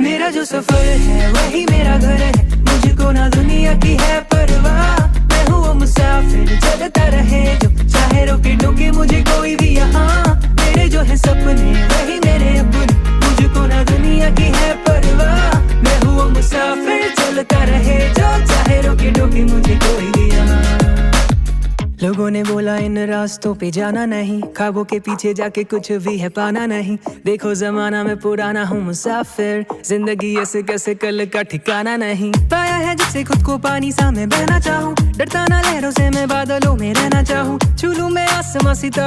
मेरा जो सफर है वही मेरा घर है, मुझको ना दुनिया की है परवाह। मैं हूँ वो मुसाफिर, चलता रहे जो चाहे, रोके टोके मुझे कोई भी यहाँ। मेरे जो है सपने वही मेरे अपने, मुझको ना दुनिया की है परवाह। मैं हूँ वो मुसाफिर, चलता रहे जो चाहे, रोके टोके मुझे कोई भी यहाँ। लोगों ने बोला इन रास्तों पे जाना नहीं, ख्वाबों के पीछे जाके कुछ भी है पाना नहीं। देखो जमाना में पुराना हूँ मुसाफिर, जिंदगी ऐसे कैसे कल का ठिकाना नहीं। पाया है जिससे खुद को पानी सा मैं बहना चाहूँ, डरता ना लहरों से मैं बादलों में रहना चाहूँ। छू लूं मैं आसमां सितारों